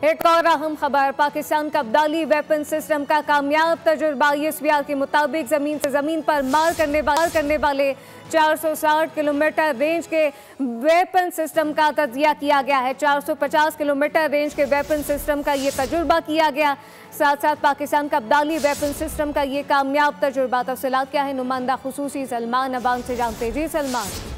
एक और अहम खबर, पाकिस्तान का अब्दाली वेपन सिस्टम का कामयाब तजुर्बा। ISPR के मुताबिक जमीन से जमीन पर मार करने वाले 460 किलोमीटर रेंज के वेपन सिस्टम का तजिया किया गया है। 450 किलोमीटर रेंज के वेपन सिस्टम का ये तजुर्बा किया गया। साथ साथ पाकिस्तान का अब्दाली वेपन सिस्टम का ये कामयाब तजुर्बा। तफसीलात क्या है, नुमाइंदा खुसूसी सलमान अबान से जानते। जी सलमान।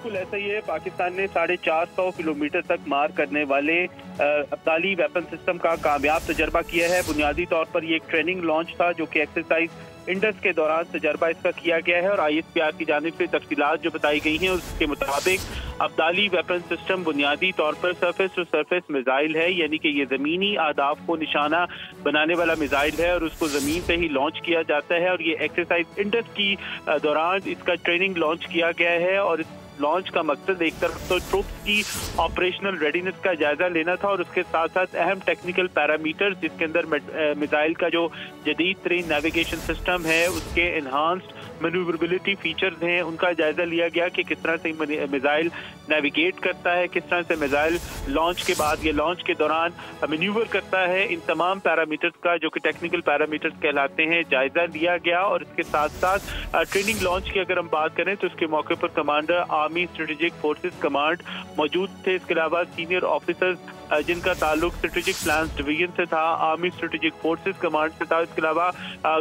बिल्कुल ऐसा ही है। पाकिस्तान ने 450 किलोमीटर तक मार करने वाले अब्दाली वेपन सिस्टम का कामयाब तजर्बा किया है। बुनियादी तौर पर ये एक ट्रेनिंग लॉन्च था जो कि एक्सरसाइज इंडस के दौरान तजर्बा इसका किया गया है। और ISPR की जानिब से तफसीलात जो बताई गई हैं उसके मुताबिक अब्दाली वेपन सिस्टम बुनियादी तौर पर सरफेस टू सरफेस मिसाइल है, यानी कि ये ज़मीनी अहदाफ को निशाना बनाने वाला मिसाइल है और उसको ज़मीन से ही लॉन्च किया जाता है। और ये एक्सरसाइज इंडस की दौरान इसका ट्रेनिंग लॉन्च किया गया है। और इस लॉन्च का मकसद एक तरफ तो ट्रूप्स की ऑपरेशनल रेडीनेस का जायजा लेना था और उसके साथ साथ अहम टेक्निकल पैरामीटर्स जिसके अंदर मिसाइल का जो जदीद तरीन नेविगेशन सिस्टम है, उसके एनहांस्ड मैन्यूवरेबिलिटी फीचर्स हैं, उनका जायजा लिया गया कि किस तरह से मिसाइल नेविगेट करता है, किस तरह से मिसाइल लॉन्च के बाद या लॉन्च के दौरान मैन्यूवर करता है। इन तमाम पैरामीटर्स का जो कि टेक्निकल पैरामीटर्स कहलाते हैं जायजा लिया गया। और इसके साथ साथ ट्रेनिंग लॉन्च की अगर हम बात करें तो उसके मौके पर commander army strategic forces command मौजूद थे। इसके अलावा सीनियर ऑफिसर्स जिनका ताल्लुक स्ट्रेटेजिक प्लान डिवीजन से था, आर्मी स्ट्रेटेजिक फोर्सेस कमांड से था। इसके अलावा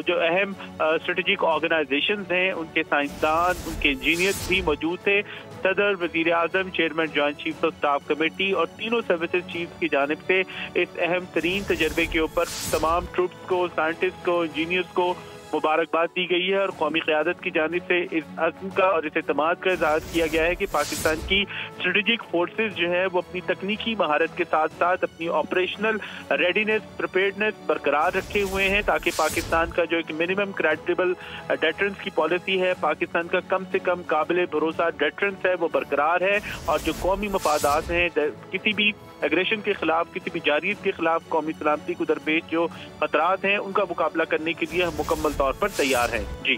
जो अहम स्ट्रेटेजिक ऑर्गेनाइजेशंस हैं उनके साइंसदान, उनके इंजीनियर्स भी मौजूद थे। सदर, वजीर आजम, chairman joint chief of staff committee और तीनों सर्विसेज चीफ की जानिब से इस अहम तरीन तजर्बे के ऊपर तमाम ट्रूप्स को, साइंटिस्ट को, इंजीनियर्स को मुबारकबाद दी गई है। और कौमी क़यादत की जानिब से इस अज़्म का और इस एतमाद का इज़हार किया गया है कि पाकिस्तान की स्ट्रेटेजिक फोर्सेस जो है वो अपनी तकनीकी महारत के साथ साथ अपनी ऑपरेशनल रेडीनेस, प्रिपेयर्डनेस बरकरार रखे हुए हैं ताकि पाकिस्तान का जो एक मिनिमम क्रेडिबल डेटरेंस की पॉलिसी है, पाकिस्तान का कम से कम काबिल भरोसा डेटरेंस है, वो बरकरार है। और जो कौमी मफादात हैं, किसी भी एग्रेशन के खिलाफ, किसी भी जारियत के खिलाफ कौमी सलामती को दरपेश जो खतरात हैं उनका मुकाबला करने के लिए हम मुकम्मल तौर पर तैयार हैं। जी,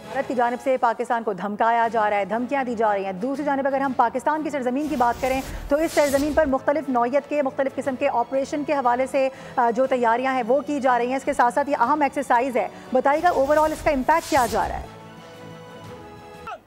भारत की जानिब से पाकिस्तान को धमकाया जा रहा है, धमकियां दी जा रही हैं। दूसरी जानिब अगर हम पाकिस्तान की सरजमीन की बात करें तो इस सरजमीन पर मुख्तलिफ नौयत के, मुख्तलिफ किस्म के ऑपरेशन के हवाले से जो तैयारियां हैं वो की जा रही हैं। इसके साथ साथ ये अहम एक्सरसाइज है, बताइएगा ओवरऑल इसका इम्पैक्ट क्या जा रहा है?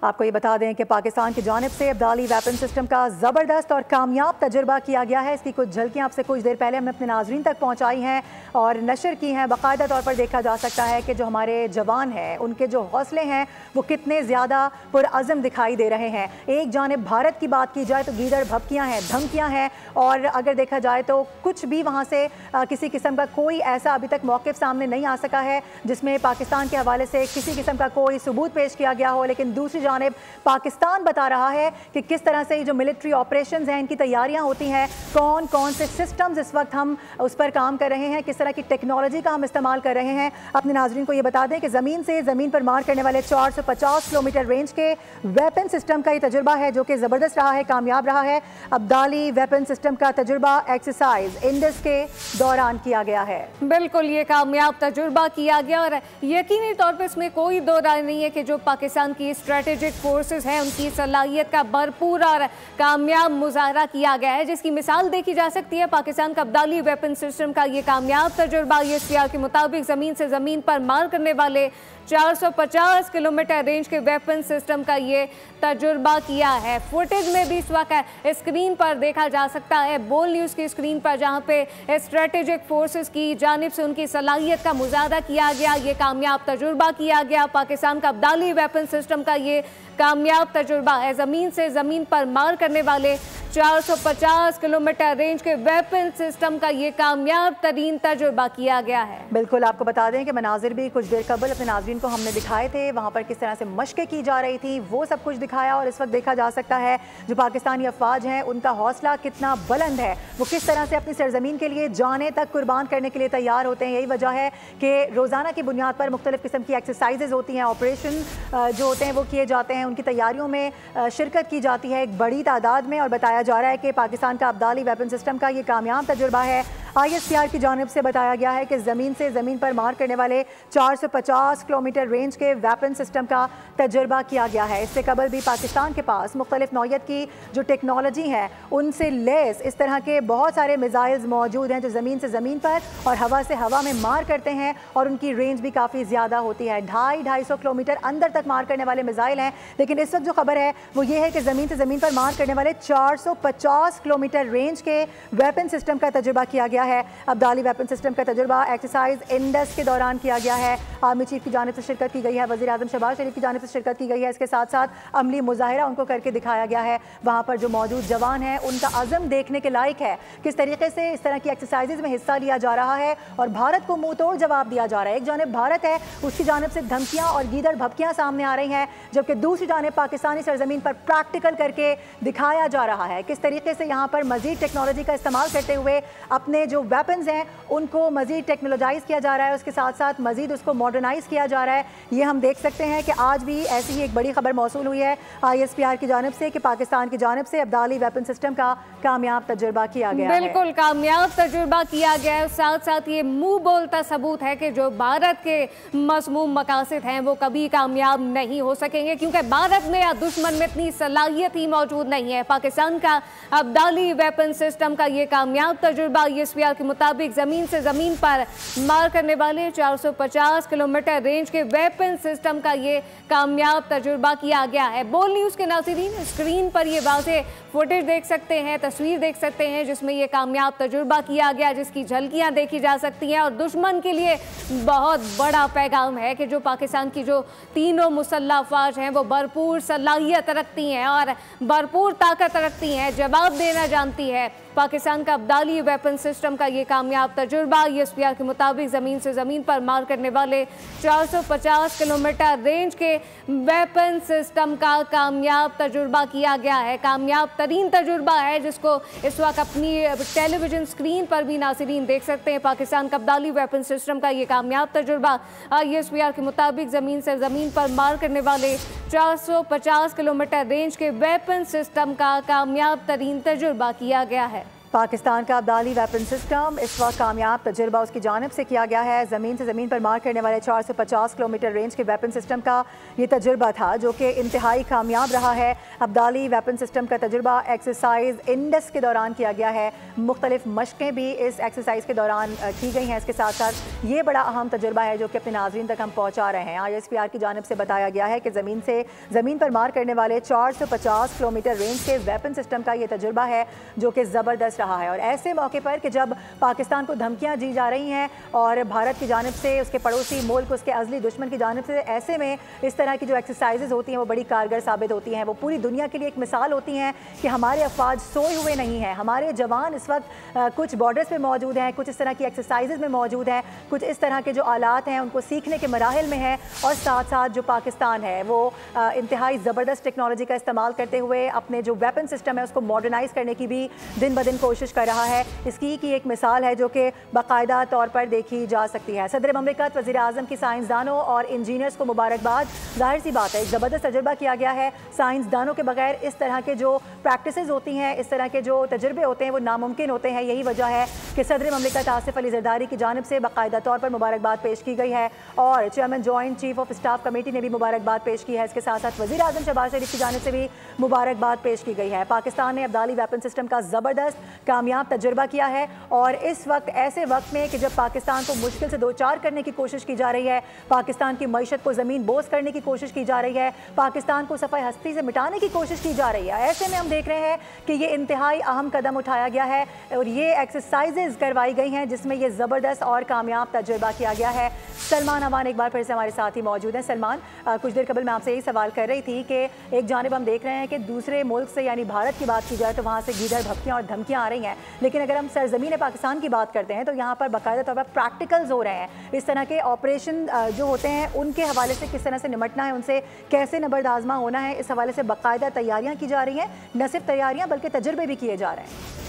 आपको ये बता दें कि पाकिस्तान की जानिब से अब्दाली वेपन सिस्टम का ज़बरदस्त और कामयाब तजुर्बा किया गया है। इसकी कुछ झलकियाँ आपसे कुछ देर पहले हमने अपने नाजरीन तक पहुँचाई हैं और नशर की हैं। बाकायदा तौर पर देखा जा सकता है कि जो हमारे जवान हैं उनके जो हौसले हैं वो कितने ज़्यादा पुरअज़म दिखाई दे रहे हैं। एक जानिब भारत की बात की जाए तो गीदड़ भपकियाँ हैं, धमकियाँ हैं, और अगर देखा जाए तो कुछ भी वहाँ से किसी किस्म का कोई ऐसा अभी तक मौक़िफ़ सामने नहीं आ सका है जिसमें पाकिस्तान के हवाले से किसी किस्म का कोई सबूत पेश किया गया हो। लेकिन दूसरी जानिब पाकिस्तान बता रहा है कि किस तरह से जो मिलिट्री ऑपरेशंस हैं इनकी तैयारियां होती हैं, कौन कौन से सिस्टम्स इस वक्त हम उस पर काम कर रहे हैं, किस तरह की टेक्नोलॉजी का हम इस्तेमाल कर रहे हैं। अपने नाजरीन को ये बता दें कि ज़मीन से ज़मीन पर मार करने वाले 450 किलोमीटर रेंज के वेपन सिस्टम का ये तजुर्बा है जो कि ज़बरदस्त रहा है, कामयाब रहा है। अब्दाली वेपन सिस्टम का तजुर्बा एक्सरसाइज इंडस के दौरान किया गया है। बिल्कुल ये कामयाब तजुर्बा किया गया और यकीनी तौर पर इसमें कोई दो राय नहीं है कि जो पाकिस्तान की स्ट्रेटेजिक फोर्सेस हैं उनकी सलाहियत का भरपूर और कामयाब मुजाहरा किया गया है, जिसकी मिसाल देखी जा सकती है पाकिस्तान का अब्दाली वेपन सिस्टम का ये कामयाब तजुर्बा। ISPR के मुताबिक ज़मीन से ज़मीन पर मार करने वाले 450 किलोमीटर रेंज के वेपन सिस्टम का ये तजुर्बा किया है। फुटेज में भी इस वक्त स्क्रीन पर देखा जा सकता है, बोल न्यूज़ की स्क्रीन पर, जहां पे स्ट्रेटेजिक फोर्सेस की जानिब से उनकी सलाहियत का मुजाहरा किया गया, ये कामयाब तजुर्बा किया गया। पाकिस्तान का अब्दाली वेपन सिस्टम का ये कामयाब तजुर्बा है। ज़मीन से ज़मीन पर मार करने वाले 450 किलोमीटर रेंज के वेपन सिस्टम का ये कामयाब तरीन तजुर्बा किया गया है। बिल्कुल, आपको बता दें कि मनाजिर भी कुछ देर कबल अपने नाज़रीन को हमने दिखाए थे, वहाँ पर किस तरह से मशक़ें की जा रही थी वो सब कुछ दिखाया। और इस वक्त देखा जा सकता है जो पाकिस्तानी अफवाज हैं उनका हौसला कितना बुलंद है, वो किस तरह से अपनी सरजमीन के लिए जाने तक कुर्बान करने के लिए तैयार होते हैं। यही वजह है कि रोज़ाना की बुनियाद पर मुख्तलिफ़ किस्म की एक्सरसाइजेज होती हैं, ऑपरेशन जो होते हैं वो किए जाते हैं, उनकी तैयारियों में शिरकत की जाती है एक बड़ी तादाद में। और बताया जा रहा है कि पाकिस्तान का अब्दाली वेपन सिस्टम का ये कामयाब तजुर्बा है। ISPR की जानिब से बताया गया है कि ज़मीन से ज़मीन पर मार करने वाले 450 किलोमीटर रेंज के वेपन सिस्टम का तजुर्बा किया गया है। इससे कबल भी पाकिस्तान के पास मुख्तलिफ नौयत की जो टेक्नोलॉजी है उनसे लेस इस तरह के बहुत सारे मिसाइल्स मौजूद हैं जो ज़मीन से ज़मीन पर और हवा से हवा में मार करते हैं और उनकी रेंज भी काफ़ी ज़्यादा होती है। 250-250 किलोमीटर अंदर तक मार करने वाले मिसाइल हैं। लेकिन इस वक्त जो खबर है वो ये है कि ज़मीन से ज़मीन पर मार करने वाले 450 किलोमीटर रेंज के वेपन सिस्टम का तजुर्बा किया गया है। अब्दाली वेपन सिस्टम का तजुर्बा एक्सरसाइज इंडस के दौरान किया गया है। आर्मी चीफ की जानिब से शिरकत की गई है, वज़ीर आज़म शहबाज शरीफ की जानिब से शिरकत की गई है। इसके साथ साथ अमली मुजाहिरा उनको करके दिखाया गया है। वहाँ पर जो मौजूद जवान हैं उनका अज़म देखने के लायक है, किस तरीके से इस तरह की एक्सरसाइजेज में हिस्सा लिया जा रहा है और भारत को मुंह तोड़ जवाब दिया जा रहा है। एक जानिब भारत है, उसकी जानिब से धमकियाँ और गीदड़ भपकियाँ सामने आ रही हैं, जबकि दूसरी जानिब पाकिस्तानी सरजमीन पर प्रैक्टिकल करके दिखाया जा रहा है किस तरीके से यहाँ पर मज़ीद टेक्नोलॉजी का इस्तेमाल करते हुए अपने जो वेपन्स हैं उनको मज़ीद टेक्नोलॉजाइज़ किया जा रहा है, उसके साथ साथ मज़ीद उसको मॉडर्नाइज़ किया जा रहा है। ये हम देख सकते हैं कि आज भी ऐसी ही एक बड़ी खबर मौसूल हुई है ISPR की जानिब से कि पाकिस्तान की जानिब से अब्दाली वेपन सिस्टम का कामयाब तजुर्बा किया गया है। बिल्कुल कामयाब तजुर्बा किया गया है। साथ साथ ये मुंह बोलता सबूत है कि जो भारत के मज़मूम मकासद हैं वो कभी कामयाब नहीं हो सकेंगे, क्योंकि भारत में या दुश्मन में इतनी सलाहियत ही मौजूद नहीं है। पाकिस्तान का अब्दाली वेपन सिस्टम का ये कामयाब तजुर्बा ISPR के मुताबिक ज़मीन से ज़मीन पर मार करने वाले 450 किलोमीटर रेंज के वेपन सिस्टम का ये कामयाब तजुर्बा किया गया है। बोल न्यूज़ के नाज़रीन स्क्रीन पर ये वाज़ेह फुटेज देख सकते हैं, तस्वीर देख सकते हैं जिसमें ये कामयाब तजुर्बा किया गया, जिसकी झलकियाँ देखी जा सकती हैं। और दुश्मन के लिए बहुत बड़ा पैगाम है कि जो पाकिस्तान की जो तीनों मुसल्लह अफ़वाज हैं वो भरपूर सलाहियत रखती हैं और भरपूर ताकत रखती हैं, जवाब देना जानती है। पाकिस्तान का अब्दाली वेपन सिस्टम का ये कामयाब तजुर्बा ISPR के मुताबिक ज़मीन से ज़मीन पर मार करने वाले 450 किलोमीटर रेंज के वेपन सिस्टम का कामयाब तजुर्बा किया गया है। कामयाब तरीन तजुर्बा है जिसको इस वक्त अपनी टेलीविज़न स्क्रीन पर भी नाज़रीन देख सकते हैं। पाकिस्तान का अब्दाली वेपन सिस्टम का ये कामयाब तजुर्बा ISPR के मुताबिक ज़मीन से ज़मीन पर मार करने वाले 450 किलोमीटर रेंज के वेपन सिस्टम का कामयाब तरीन तजुर्बा किया गया है। पाकिस्तान का अब्दाली वेपन सिस्टम इस वक्त कामयाब तजुर्बा उसकी जानिब से किया गया है। ज़मीन से ज़मीन पर मार करने वाले 450 किलोमीटर रेंज के वेपन सिस्टम का ये तजुर्बा था जो कि इंतहाई कामयाब रहा है। अब्दाली वेपन सिस्टम का तजुर्बा एक्सरसाइज इंडस के दौरान किया गया है। मुख्तलिफ मशक़ें भी इस एक्सरसाइज के दौरान की गई हैं। इसके साथ साथ ये बड़ा अहम तजुर्बा है जो कि अपने नाज़रीन तक हम पहुँचा रहे हैं। ISPR की जानिब से बताया गया है कि ज़मीन से ज़मीन पर मार करने वाले 450 किलोमीटर रेंज के वेपन सिस्टम का ये तजुर्बा है जो कि ज़बरदस्त रहा है। और ऐसे मौके पर कि जब पाकिस्तान को धमकियां दी जा रही हैं और भारत की जानिब से उसके पड़ोसी मुल्क उसके अज़ली दुश्मन की जानिब से, ऐसे में इस तरह की जो एक्सरसाइजेज होती हैं वो बड़ी कारगर साबित होती हैं। वो पूरी दुनिया के लिए एक मिसाल होती हैं कि हमारे अफवाज सोए हुए नहीं हैं। हमारे जवान इस वक्त कुछ बॉर्डर्स पर मौजूद हैं, कुछ इस तरह की एक्सरसाइजेज में मौजूद हैं, कुछ इस तरह के जो आलात हैं उनको सीखने के मराहिल में है। और साथ साथ जो पाकिस्तान है वो इंतहाई ज़बरदस्त टेक्नोलॉजी का इस्तेमाल करते हुए अपने जो वेपन सिस्टम है उसको मॉडर्नाइज़ करने की भी दिन ब दिन कोशिश कर रहा है। इसकी की एक मिसाल है जो कि बाकायदा तौर पर देखी जा सकती है। सदर ममलिकत वज़ीर आज़म की साइंसदानों और इंजीनियर्स को मुबारकबाद। जाहिर सी बात है एक ज़बरदस्त तजुर्बा किया गया है। साइंसदानों के बगैर इस तरह के जो प्रैक्टिसेस होती हैं, इस तरह के जो तजुर्बे होते हैं वो नामुमकिन होते हैं। यही वजह है कि सदर ममलिकत आसिफ अली ज़रदारी की जानिब से बाकायदा तौर पर मुबारकबाद पेश की गई है और chairman joint chief of staff committee ने भी मुबारकबाद पेश की है। इसके साथ साथ वज़ीर आज़म शहबाज शरीफ की जानिब से भी मुबारकबाद पेश की गई है। पाकिस्तान ने अब्दाली वेपन सिस्टम का ज़बरदस्त कामयाब तजुर्बा किया है और इस वक्त ऐसे वक्त में कि जब पाकिस्तान को मुश्किल से दो चार करने की कोशिश की जा रही है, पाकिस्तान की मईशत को ज़मीन बोझ करने की कोशिश की जा रही है, पाकिस्तान को सफ़ाई हस्ती से मिटाने की कोशिश की जा रही है, ऐसे में हम देख रहे हैं कि ये इंतहाई अहम कदम उठाया गया है और ये एक्सरसाइजेज करवाई गई हैं जिसमें ये ज़बरदस्त और कामयाब तजुर्बा किया गया है। सलमान अमान एक बार फिर से हमारे साथ ही मौजूद हैं। सलमान, कुछ देर कबल मैं आपसे यही सवाल कर रही थी कि एक जानिब हम देख रहे हैं कि दूसरे मुल्क से यानी भारत की बात की जाए तो वहाँ से गीदड़ भपकियाँ और धमकियाँ आ रही हैं, लेकिन अगर हम सरजमीन पाकिस्तान की बात करते हैं तो यहाँ पर बाकायदा तौर पर प्रैक्टिकल्स हो रहे हैं। इस तरह के ऑपरेशन जो होते हैं उनके हवाले से किस तरह से निमटना है, उनसे कैसे नबरदाज़मा होना है, इस हवाले से बाकायदा तैयारियाँ की जा रही हैं। न सिर्फ तैयारियाँ बल्कि तजुर्बे भी किए जा रहे हैं।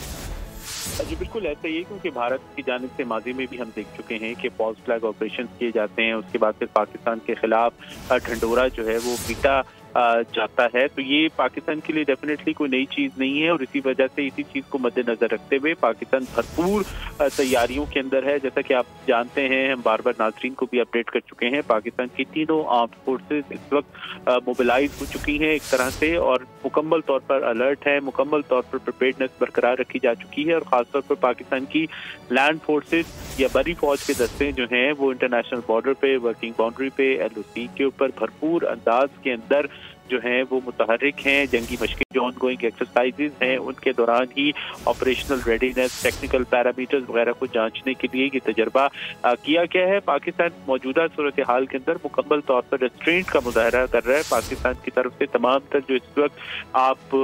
जी बिल्कुल ऐसा ही है, क्योंकि भारत की जानिब से माजी में भी हम देख चुके हैं कि फॉल्स फ्लैग ऑपरेशन किए जाते हैं। उसके बाद फिर पाकिस्तान के खिलाफ ढंडोरा जो है वो बीटा जाता है। तो ये पाकिस्तान के लिए डेफिनेटली कोई नई चीज नहीं है और इसी वजह से इसी चीज को मद्देनजर रखते हुए पाकिस्तान भरपूर तैयारियों के अंदर है। जैसा कि आप जानते हैं, हम बार बार नाज़रीन को भी अपडेट कर चुके हैं, पाकिस्तान की तीनों आर्म्ड फोर्सेस इस वक्त मोबिलाइज हो चुकी हैं एक तरह से और मुकम्मल तौर पर अलर्ट है, मुकम्मल तौर पर प्रिपेयर्डनेस बरकरार रखी जा चुकी है। और खासतौर पर पाकिस्तान की लैंड फोर्सेस या बरी फौज के दस्ते जो हैं वो इंटरनेशनल बॉर्डर पे, वर्किंग बाउंड्री पे, LOC के ऊपर भरपूर अंदाज के अंदर जो है वो मुतहर्रिक हैं। जंगी मशक़ें जो ऑनगोइंग एक्सरसाइजेज हैं उनके दौरान ही ऑपरेशनल रेडीनेस, टेक्निकल पैरामीटर्स वगैरह को जांचने के लिए ये तजर्बा किया गया है। पाकिस्तान मौजूदा सूरत हाल के अंदर मुकम्मल तौर पर रेस्ट्रेंट का मुजाहरा कर रहा है। पाकिस्तान की तरफ से तमाम तर जो इस वक्त आप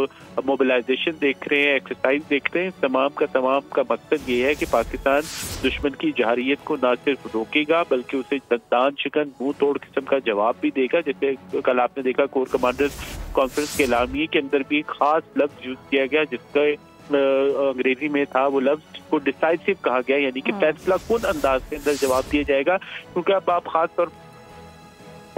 मोबिलाइजेशन देख रहे हैं, एक्सरसाइज देख रहे हैं, तमाम का मकसद ये है कि पाकिस्तान दुश्मन की जहारियत को न सिर्फ रोकेगा बल्कि उसे दंदान शिकन मुंह तोड़ किस्म का जवाब भी देगा। जैसे कल आपने देखा कोर कमांडर्स कॉन्फ्रेंस के एलामिये के अंदर भी खास लफ्ज यूज किया गया जिसका अंग्रेजी में था, वो लफ्ज को डिसाइसिव कहा गया, यानी कि फैसला कुन अंदाज के अंदर जवाब दिया जाएगा। क्योंकि अब आप खास तौर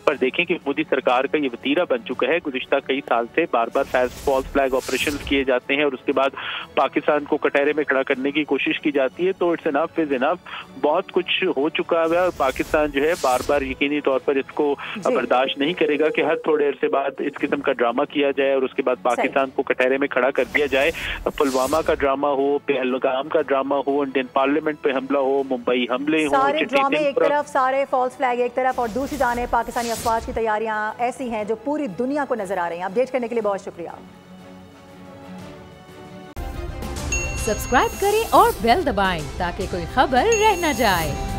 पर देखें कि मोदी सरकार का ये वतीरा बन चुका है। गुज़िश्ता कई साल से बार बार फॉल्स फ्लैग ऑपरेशन किए जाते हैं और उसके बाद पाकिस्तान को कटहरे में खड़ा करने की कोशिश की जाती है। तो इट्स इनफ इज इनफ, बहुत कुछ हो चुका है और पाकिस्तान जो है बार बार यकीनी तौर पर इसको बर्दाश्त नहीं करेगा कि हर थोड़े अरसे बाद इस किस्म का ड्रामा किया जाए और उसके बाद पाकिस्तान को कटहरे में खड़ा कर दिया जाए। पुलवामा का ड्रामा हो, पहलगाम का ड्रामा हो, इंडियन पार्लियामेंट पे हमला हो, मुंबई हमले हो, सारे ड्रामे एक तरफ, सारे फॉल्स फ्लैग एक तरफ और दूसरी जाने पाकिस्तानी अफवाज की तैयारियां ऐसी हैं जो पूरी दुनिया को नजर आ रही हैं। अपडेट करने के लिए बहुत शुक्रिया। सब्सक्राइब करें और बेल दबाएं ताकि कोई खबर रह न जाए।